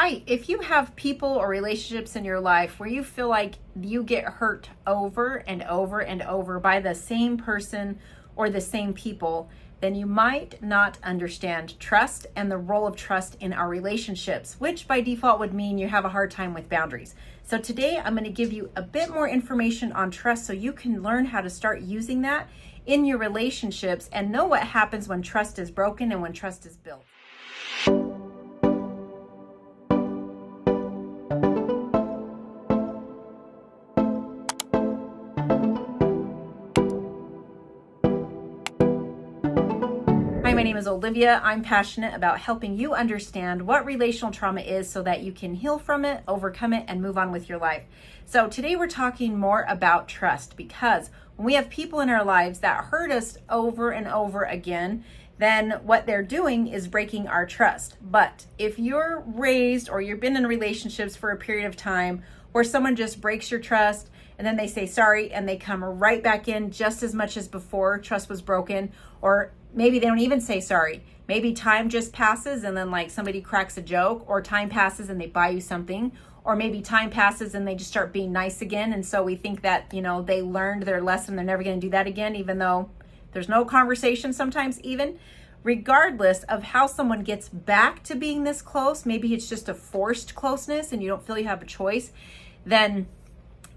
Hi, if you have people or relationships in your life where you feel like you get hurt over and over and over by the same person or the same people, then you might not understand trust and the role of trust in our relationships, which by default would mean you have a hard time with boundaries. So today I'm going to give you a bit more information on trust so you can learn how to start using that in your relationships and know what happens when trust is broken and when trust is built. Hi, my name is Olivia. I'm passionate about helping you understand what relational trauma is so that you can heal from it, overcome it, and move on with your life. So today we're talking more about trust, because when we have people in our lives that hurt us over and over again, then what they're doing is breaking our trust. But if you're raised or you've been in relationships for a period of time where someone just breaks your trust and then they say sorry and they come right back in just as much as before trust was broken, or maybe they don't even say sorry. Maybe time just passes and then like somebody cracks a joke, or time passes and they buy you something, or maybe time passes and they just start being nice again. And so we think that, they learned their lesson. They're never going to do that again, even though there's no conversation sometimes even. Regardless of how someone gets back to being this close, maybe it's just a forced closeness and you don't feel you have a choice, then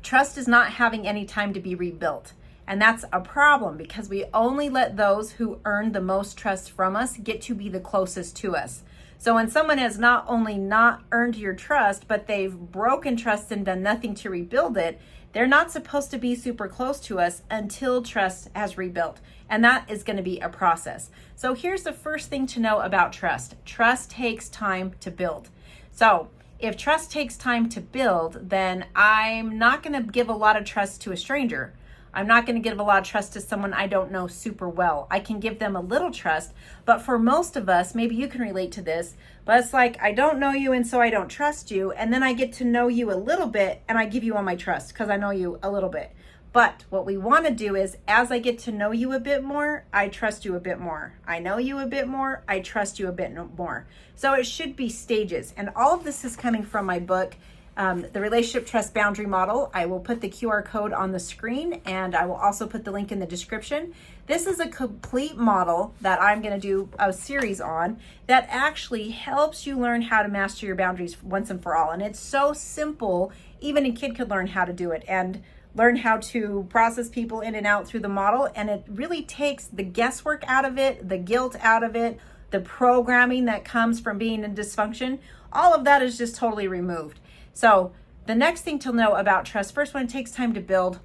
trust is not having any time to be rebuilt. And that's a problem, because we only let those who earn the most trust from us get to be the closest to us. So when someone has not only not earned your trust, but they've broken trust and done nothing to rebuild it, they're not supposed to be super close to us until trust has rebuilt. And that is going to be a process. So here's the first thing to know about trust. Trust takes time to build. So if trust takes time to build, then I'm not going to give a lot of trust to a stranger. I'm not going to give a lot of trust to someone I don't know super well. I can give them a little trust, but for most of us, maybe you can relate to this, but it's like, I don't know you and so I don't trust you, and then I get to know you a little bit and I give you all my trust because I know you a little bit. But what we want to do is, as I get to know you a bit more, I trust you a bit more. I know you a bit more, I trust you a bit more. So it should be stages, and all of this is coming from my book, The Relationship Trust Boundary Model. I will put the QR code on the screen, and I will also put the link in the description. This is a complete model that I'm going to do a series on that actually helps you learn how to master your boundaries once and for all. And it's so simple, even a kid could learn how to do it and learn how to process people in and out through the model. And it really takes the guesswork out of it, the guilt out of it, the programming that comes from being in dysfunction. All of that is just totally removed. So the next thing to know about trust, first, when it takes time to build,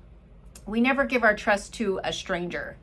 we never give our trust to a stranger.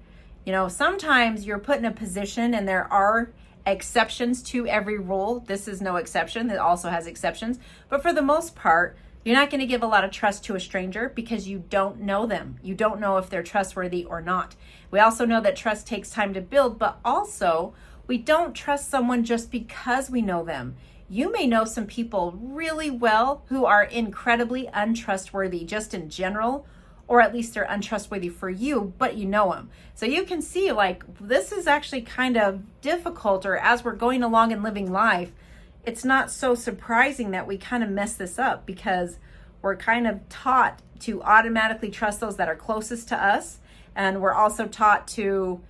Sometimes you're put in a position and there are exceptions to every rule. This is no exception. It also has exceptions. But for the most part, you're not going to give a lot of trust to a stranger because you don't know them. You don't know if they're trustworthy or not. We also know that trust takes time to build, but also we don't trust someone just because we know them. You may know some people really well who are incredibly untrustworthy just in general, or at least they're untrustworthy for you, but you know them. So you can see this is actually kind of difficult, or as we're going along and living life, it's not so surprising that we kind of mess this up, because we're kind of taught to automatically trust those that are closest to us. And we're also taught to,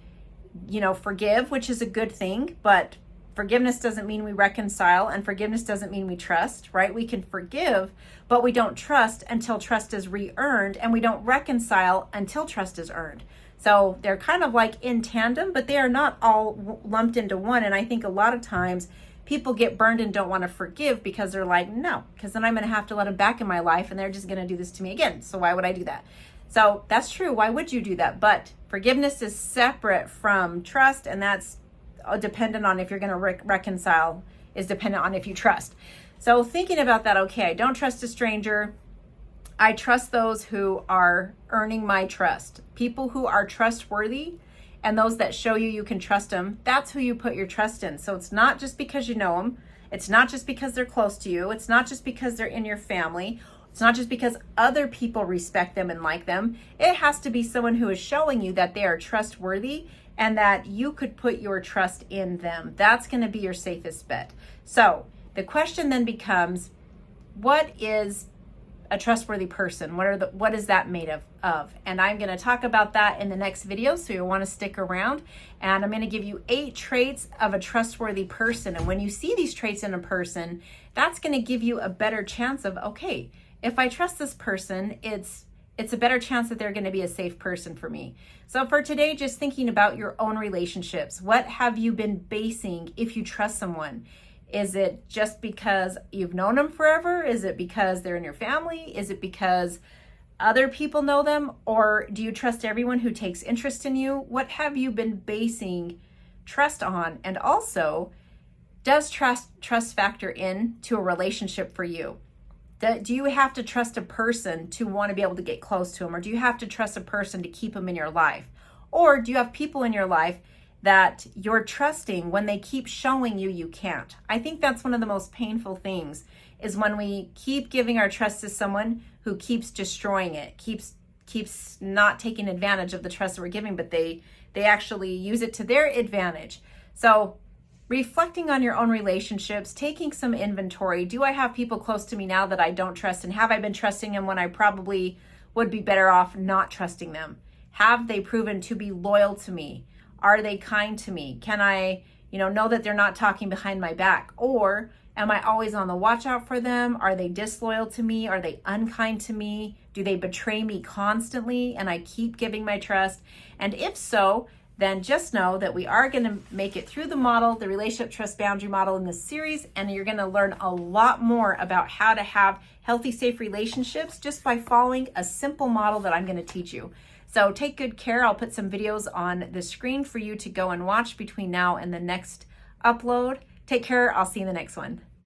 forgive, which is a good thing, but forgiveness doesn't mean we reconcile, and forgiveness doesn't mean we trust, right? We can forgive, but we don't trust until trust is re-earned, and we don't reconcile until trust is earned. So they're kind of like in tandem, but they are not all lumped into one. And I think a lot of times people get burned and don't want to forgive because they're like, no, because then I'm going to have to let them back in my life and they're just going to do this to me again. So why would I do that? So that's true. Why would you do that? But forgiveness is separate from trust, and that's dependent on if you're going to reconcile, is dependent on if you trust. So thinking about that, okay, I don't trust a stranger. I trust those who are earning my trust. People who are trustworthy and those that show you can trust them, that's who you put your trust in. So it's not just because you know them. It's not just because they're close to you. It's not just because they're in your family. It's not just because other people respect them and like them. It has to be someone who is showing you that they are trustworthy and that you could put your trust in them. That's going to be your safest bet. So The question then becomes, what is a trustworthy person? What is that made of? And I'm going to talk about that in the next video, so you'll want to stick around. And I'm going to give you 8 traits of a trustworthy person. And when you see these traits in a person, that's going to give you a better chance of, okay, if I trust this person, it's a better chance that they're going to be a safe person for me. So for today, just thinking about your own relationships. What have you been basing if you trust someone? Is it just because you've known them forever? Is it because they're in your family? Is it because other people know them? Or do you trust everyone who takes interest in you? What have you been basing trust on? And also, does trust factor in to a relationship for you? Do you have to trust a person to want to be able to get close to them? Or do you have to trust a person to keep them in your life? Or do you have people in your life that you're trusting when they keep showing you can't? I think that's one of the most painful things, is when we keep giving our trust to someone who keeps destroying it, keeps not taking advantage of the trust that we're giving, but they actually use it to their advantage. So reflecting on your own relationships, taking some inventory. Do I have people close to me now that I don't trust? And have I been trusting them when I probably would be better off not trusting them? Have they proven to be loyal to me? Are they kind to me? Can I, know that they're not talking behind my back? Or am I always on the watch out for them? Are they disloyal to me? Are they unkind to me? Do they betray me constantly and I keep giving my trust? And if so, then just know that we are going to make it through the model, the relationship trust boundary model in this series, and you're going to learn a lot more about how to have healthy, safe relationships just by following a simple model that I'm going to teach you. So take good care. I'll put some videos on the screen for you to go and watch between now and the next upload. Take care. I'll see you in the next one.